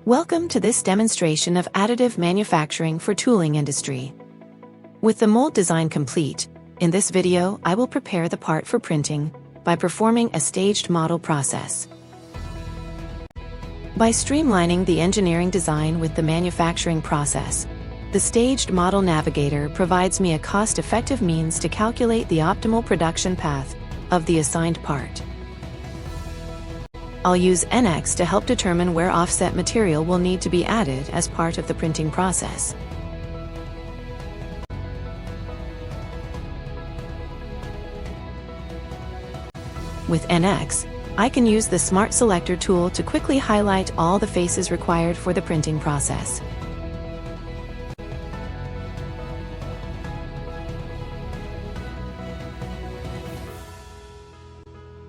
Welcome to this demonstration of additive manufacturing for tooling industry. With the mold design complete, in this video I will prepare the part for printing by performing a staged model process. By streamlining the engineering design with the manufacturing process, the Staged Model Navigator provides me a cost-effective means to calculate the optimal production path of the assigned part. I'll use NX to help determine where offset material will need to be added as part of the printing process. With NX, I can use the Smart Selector tool to quickly highlight all the faces required for the printing process.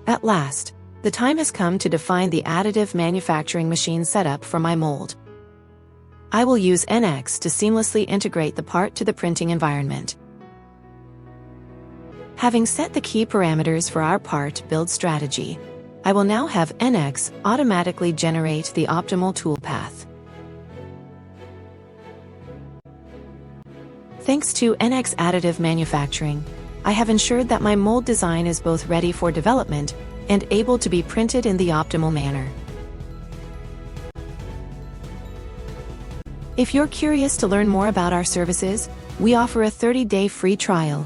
At last, the time has come to define the additive manufacturing machine setup for my mold. I will use NX to seamlessly integrate the part to the printing environment. Having set the key parameters for our part build strategy, I will now have NX automatically generate the optimal tool path. Thanks to NX Additive Manufacturing, I have ensured that my mold design is both ready for development and able to be printed in the optimal manner. If you're curious to learn more about our services, we offer a 30-day free trial.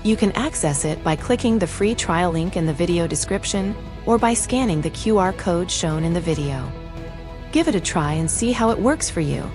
You can access it by clicking the free trial link in the video description or by scanning the QR code shown in the video. Give it a try and see how it works for you.